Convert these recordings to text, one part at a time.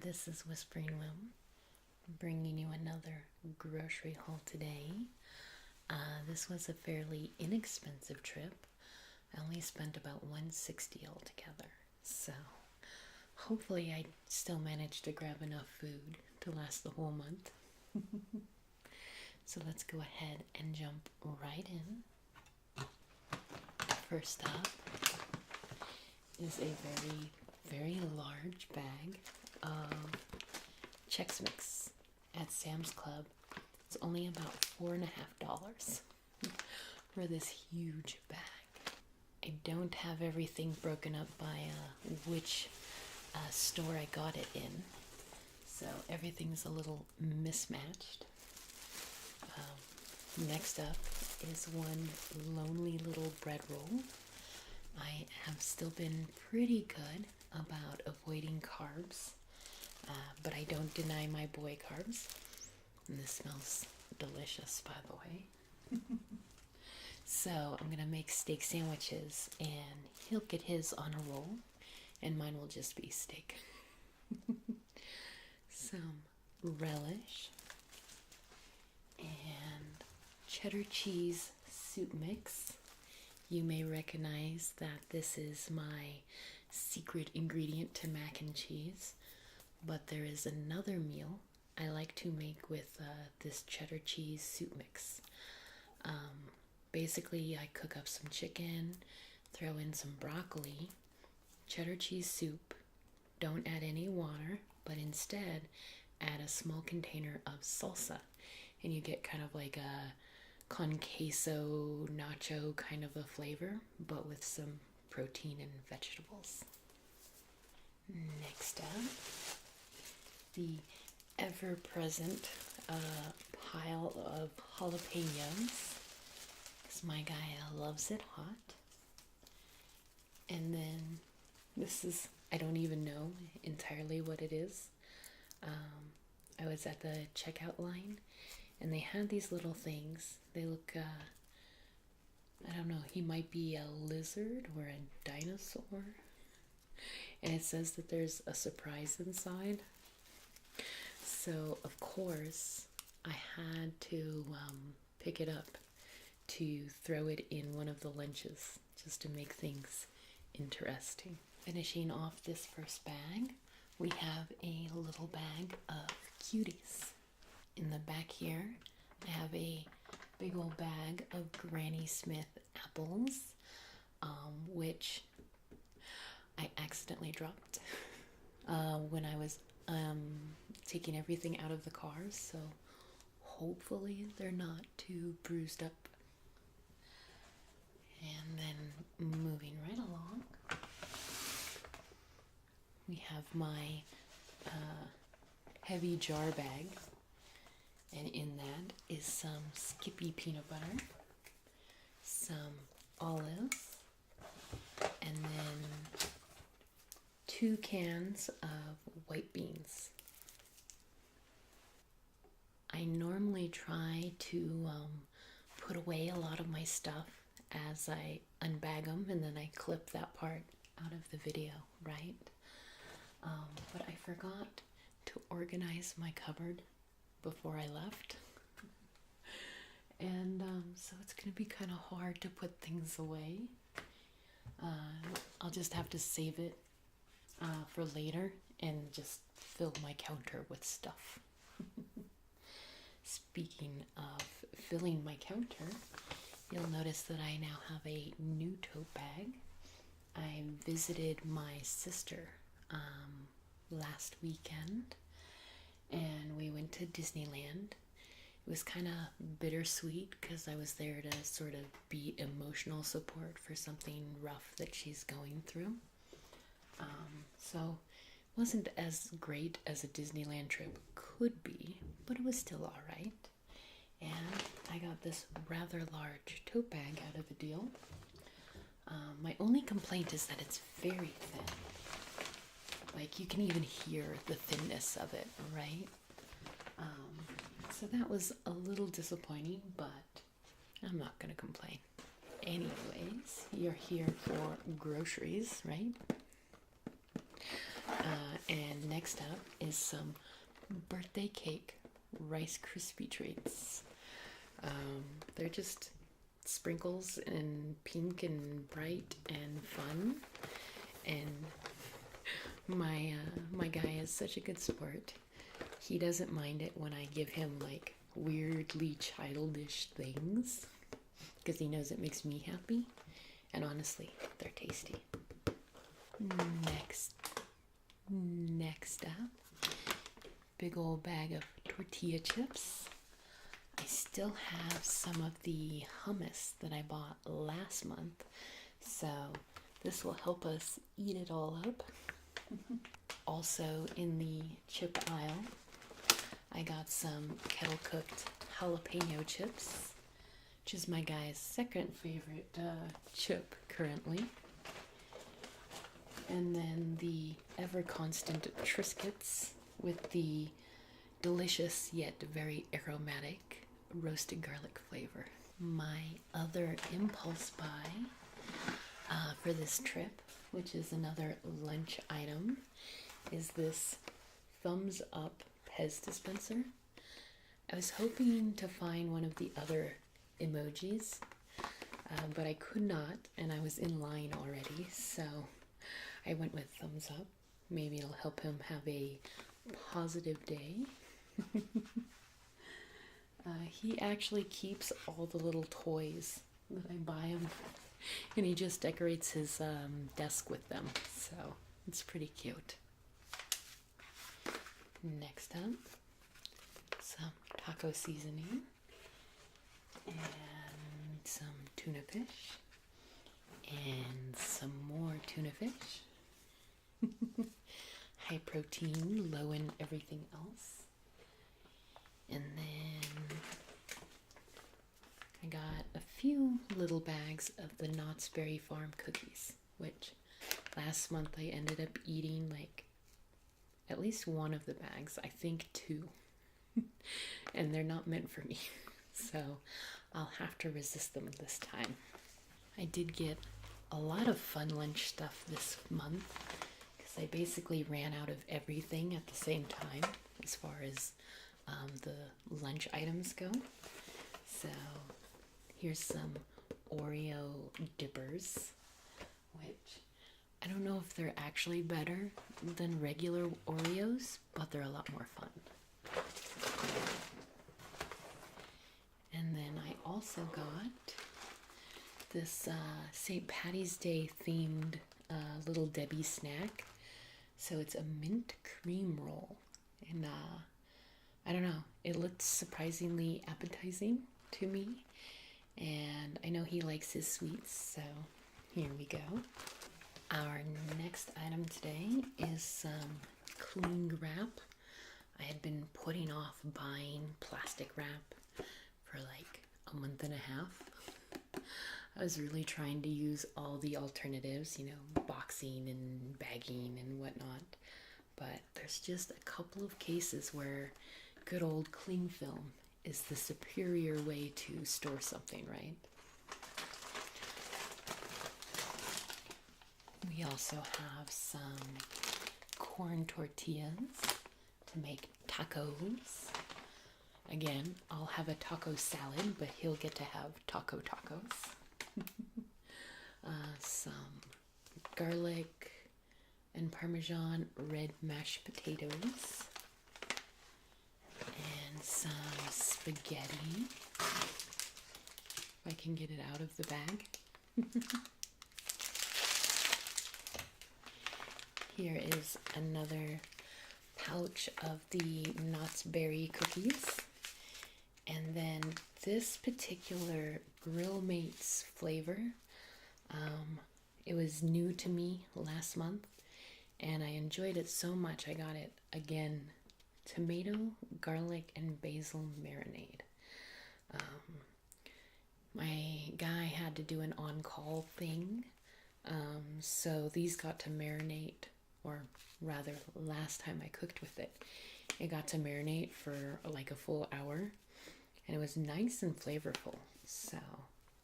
This is Whispering Wim, bringing you another grocery haul today. This was a fairly inexpensive trip. I only spent about $160 altogether, so hopefully I still managed to grab enough food to last the whole month. So let's go ahead and jump right in. First up is a very large bag of Chex Mix at Sam's Club. It's only about $4.50 for this huge bag. I don't have everything broken up by which store I got it in, so everything's a little mismatched. Next up is one lonely little bread roll. I have still been pretty good about avoiding carbs, but I don't deny my boy carbs. And this smells delicious, by the way. So I'm gonna make steak sandwiches, and he'll get his on a roll, and mine will just be steak. Some relish and cheddar cheese soup mix. You may recognize that this is my secret ingredient to mac and cheese, but there is another meal I like to make with this cheddar cheese soup mix. Basically, I cook up some chicken, throw in some broccoli, cheddar cheese soup, don't add any water, but instead add a small container of salsa, and you get kind of like a con queso nacho kind of a flavor, but with some protein and vegetables. Next up, the ever-present pile of jalapenos, because my guy loves it hot. And then this is, I don't even know entirely what it is. I was at the checkout line, and they had these little things. They look, I don't know, he might be a lizard or a dinosaur. And it says that there's a surprise inside. So, of course, I had to pick it up to throw it in one of the lunches, just to make things interesting. Finishing off this first bag, we have a little bag of cuties. In the back here, I have a big old bag of Granny Smith apples, which I accidentally dropped when I was taking everything out of the car, so hopefully they're not too bruised up. And then moving right along, we have my heavy jar bag, and in that is some Skippy peanut butter, some olives, and then 2 cans of white beans. I normally try to put away a lot of my stuff as I unbag them, and then I clip that part out of the video, right? But I forgot to organize my cupboard before I left. And so it's going to be kind of hard to put things away. I'll just have to save it for later and just fill my counter with stuff. Speaking of filling my counter, you'll notice that I now have a new tote bag. I visited my sister last weekend, and we went to Disneyland. It was kind of bittersweet because I was there to sort of be emotional support for something rough that she's going through. So it wasn't as great as a Disneyland trip could be, but it was still all right. And I got this rather large tote bag out of the deal. My only complaint is that it's very thin. Like, you can even hear the thinness of it, right? So that was a little disappointing, but I'm not going to complain. Anyways, you're here for groceries, right? And next up is some birthday cake Rice Krispie treats. They're just sprinkles and pink and bright and fun. And my guy is such a good sport. He doesn't mind it when I give him like weirdly childish things because he knows it makes me happy. And honestly, they're tasty. Next up, big old bag of tortilla chips. I still have some of the hummus that I bought last month, so this will help us eat it all up. Also in the chip aisle, I got some kettle cooked jalapeno chips, which is my guy's second favorite chip currently. And then the ever constant Triscuits with the delicious yet very aromatic roasted garlic flavor. My other impulse buy for this trip, which is another lunch item, is this thumbs up Pez dispenser. I was hoping to find one of the other emojis, but I could not, and I was in line already, so I went with thumbs up. Maybe it'll help him have a positive day. He actually keeps all the little toys that I buy him, and he just decorates his desk with them, so it's pretty cute. Next up, some taco seasoning and some tuna fish and some more tuna fish. High protein, low in everything else. And then I got a few little bags of the Knott's Berry Farm cookies, which last month I ended up eating like at least one of the bags, I think 2. And they're not meant for me, so I'll have to resist them this time. I did get a lot of fun lunch stuff this month because I basically ran out of everything at the same time as far as the lunch items go. So here's some Oreo dippers, which I don't know if they're actually better than regular Oreos, but they're a lot more fun. And then I also got this St. Patty's Day themed Little Debbie snack. So it's a mint cream roll. And I don't know, it looked surprisingly appetizing to me. And I know he likes his sweets, so here we go. Our next item today is some cling wrap. I had been putting off buying plastic wrap for like a month and a half. I was really trying to use all the alternatives, boxing and bagging and whatnot. But there's just a couple of cases where good old cling film is the superior way to store something, right? We also have some corn tortillas to make tacos. Again, I'll have a taco salad, but he'll get to have tacos. Some garlic and Parmesan red mashed potatoes. And some spaghetti. If I can get it out of the bag. Here is another pouch of the Knott's Berry cookies. And then this particular Grill Mates flavor, it was new to me last month, and I enjoyed it so much I got it again. Tomato, garlic, and basil marinade. My guy had to do an on-call thing, so these got to marinate, or rather, last time I cooked with it, it got to marinate for like a full hour, and it was nice and flavorful, so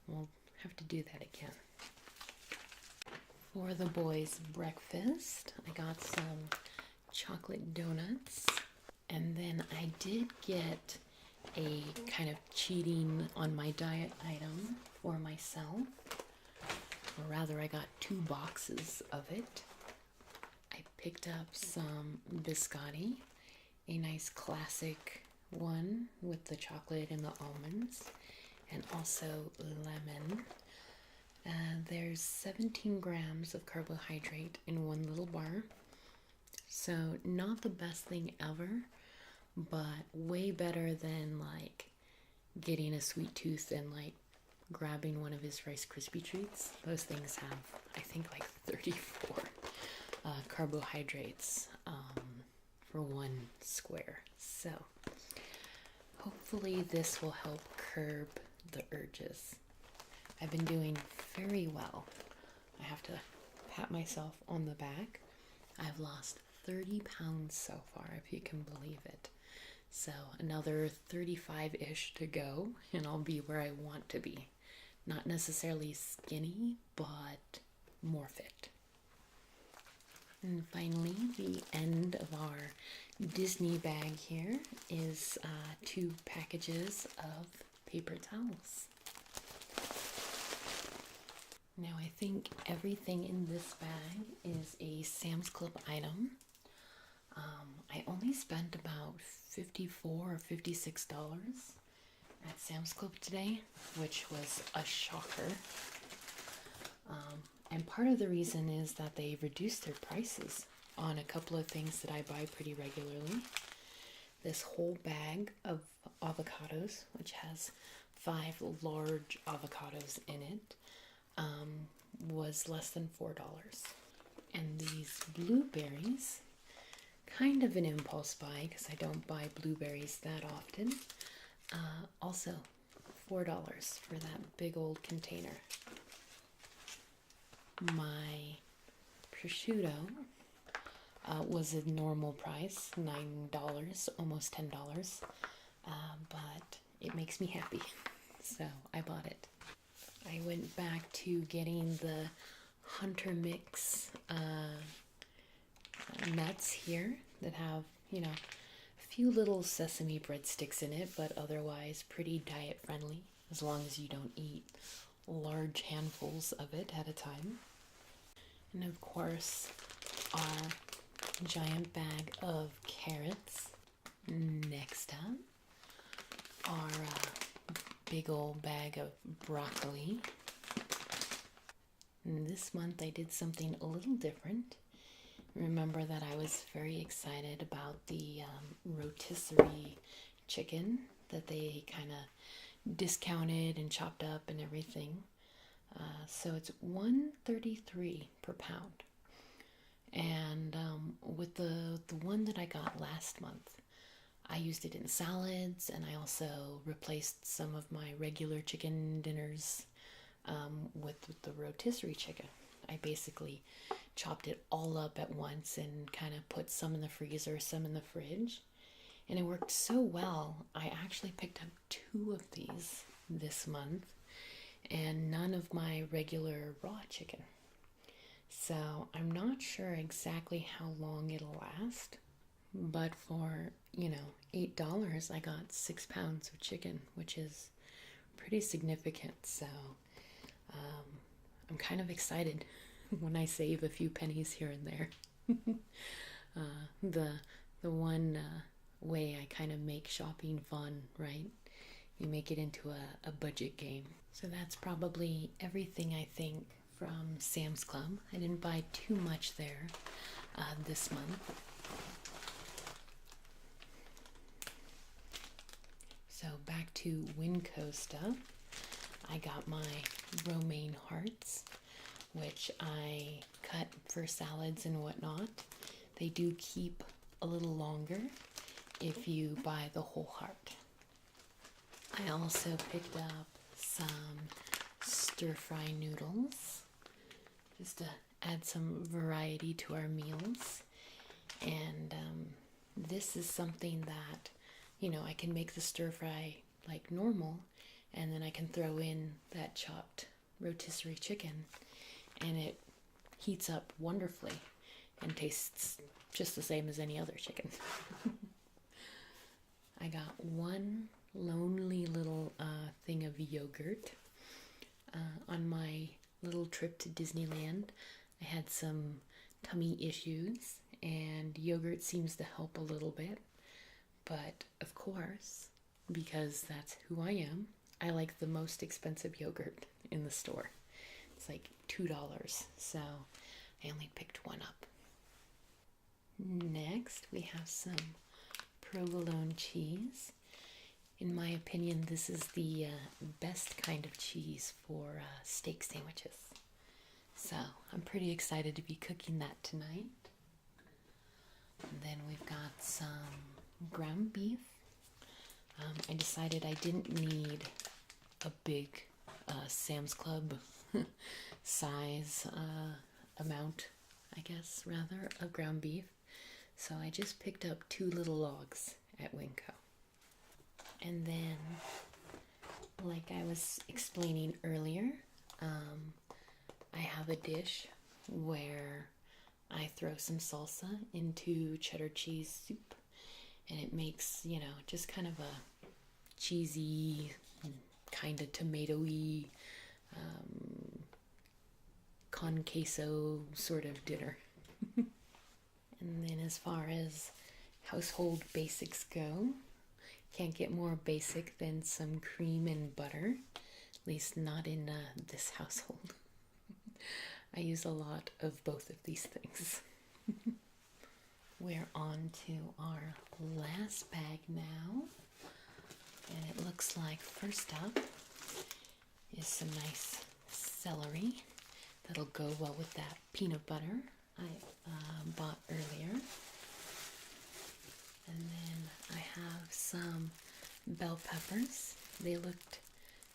we'll have to do that again. For the boys' breakfast, I got some chocolate donuts. And then I did get a kind of cheating on my diet item for myself. Or rather, I got 2 boxes of it. I picked up some biscotti, a nice classic one with the chocolate and the almonds, and also lemon. There's 17 grams of carbohydrate in one little bar. So not the best thing ever, but way better than like getting a sweet tooth and like grabbing one of his Rice Krispie treats. Those things have, I think, like 34 carbohydrates for one square. So hopefully this will help curb the urges. I've been doing very well. I have to pat myself on the back. I've lost 30 pounds so far, if you can believe it. So another 35-ish to go, and I'll be where I want to be. Not necessarily skinny, but more fit. And finally, the end of our Disney bag here is 2 packages of paper towels. Now I think everything in this bag is a Sam's Club item. I only spent about $54 or $56 at Sam's Club today, which was a shocker. And part of the reason is that they reduced their prices on a couple of things that I buy pretty regularly. This whole bag of avocados, which has 5 large avocados in it, was less than $4. And these blueberries, kind of an impulse buy because I don't buy blueberries that often, also $4 for that big old container. My prosciutto was a normal price, $9, almost $10, but it makes me happy, so I bought it. I went back to getting the Hunter Mix nuts here that have, a few little sesame breadsticks in it, but otherwise pretty diet friendly, as long as you don't eat large handfuls of it at a time. And of course, our giant bag of carrots. Next up, our big old bag of broccoli. And this month I did something a little different. Remember that I was very excited about the rotisserie chicken that they kind of discounted and chopped up and everything. So it's $1.33 per pound. And with the one that I got last month, I used it in salads, and I also replaced some of my regular chicken dinners with the rotisserie chicken. I basically chopped it all up at once and kind of put some in the freezer, some in the fridge. And it worked so well, I actually picked up 2 of these this month and none of my regular raw chicken. So I'm not sure exactly how long it'll last, but for, $8, I got 6 pounds of chicken, which is pretty significant. So I'm kind of excited when I save a few pennies here and there. The one way I kind of make shopping fun, right? You make it into a budget game. So that's probably everything I think from Sam's Club. I didn't buy too much there this month. So back to Winco stuff. I got my romaine hearts, which I cut for salads and whatnot. They do keep a little longer if you buy the whole heart. I also picked up some stir-fry noodles just to add some variety to our meals. And this is something that, I can make the stir-fry like normal, and then I can throw in that chopped rotisserie chicken, and it heats up wonderfully and tastes just the same as any other chicken. I got one lonely little thing of yogurt. On my little trip to Disneyland, I had some tummy issues, and yogurt seems to help a little bit. But of course, because that's who I am, I like the most expensive yogurt in the store. It's like $2, so I only picked one up. Next, we have some provolone cheese. In my opinion, this is the best kind of cheese for steak sandwiches. So I'm pretty excited to be cooking that tonight. And then we've got some ground beef. I decided I didn't need a big Sam's Club size amount, I guess, rather, of ground beef. So I just picked up 2 little logs at Winco. And then, like I was explaining earlier, I have a dish where I throw some salsa into cheddar cheese soup, and it makes, just kind of a cheesy, kind of tomatoey, con queso sort of dinner. And then as far as household basics go, can't get more basic than some cream and butter, at least not in this household. I use a lot of both of these things. We're on to our last bag now, and it looks like first up is some nice celery that'll go well with that peanut butter I bought earlier. And then I have some bell peppers. They looked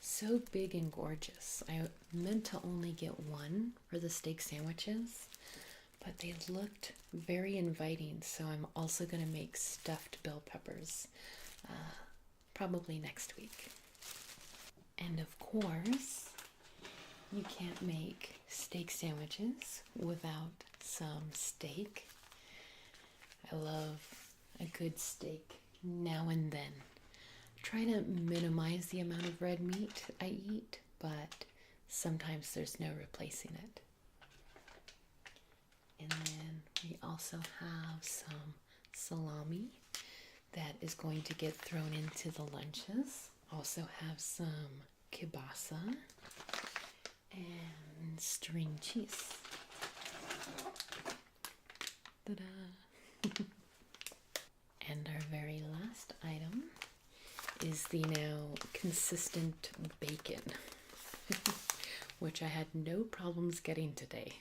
so big and gorgeous. I meant to only get one for the steak sandwiches, but they looked very inviting, so I'm also going to make stuffed bell peppers probably next week. And of course, you can't make steak sandwiches without some steak. I love a good steak now and then. Try to minimize the amount of red meat I eat, but sometimes there's no replacing it. And then we also have some salami that is going to get thrown into the lunches. Also have some kielbasa and string cheese. Ta-da! And our very last item is the now consistent bacon, which I had no problems getting today.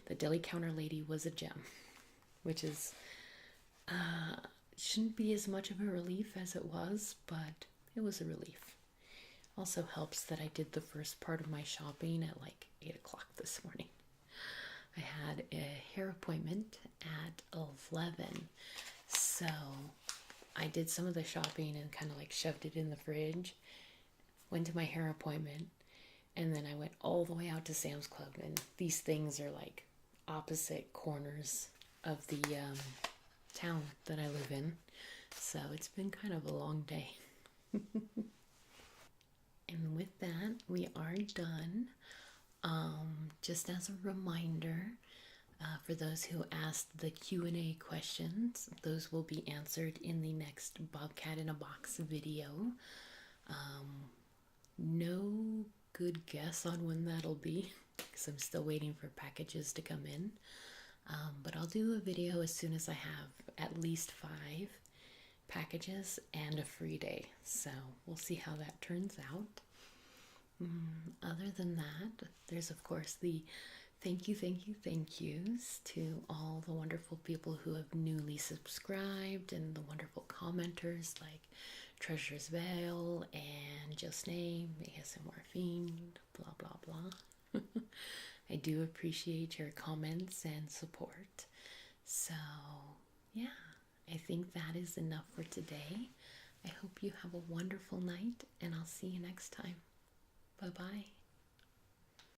The deli counter lady was a gem, which is shouldn't be as much of a relief as it was, but it was a relief. Also helps that I did the first part of my shopping at like 8 o'clock this morning. I had a hair appointment at 11, so I did some of the shopping and kind of like shoved it in the fridge, went to my hair appointment, and then I went all the way out to Sam's Club, and these things are like opposite corners of the town that I live in, so it's been kind of a long day. And with that, we are done. Just as a reminder, for those who asked the Q&A questions, those will be answered in the next Bobcat in a Box video. No good guess on when that'll be, because I'm still waiting for packages to come in. But I'll do a video as soon as I have at least 5 packages and a free day. So we'll see how that turns out. Other than that, there's of course the thank yous to all the wonderful people who have newly subscribed and the wonderful commenters like Treasure's Veil and Just Name, ASMR Fiend, blah blah blah. I do appreciate your comments and support. So yeah, I think that is enough for today. I hope you have a wonderful night, and I'll see you next time. Bye-bye.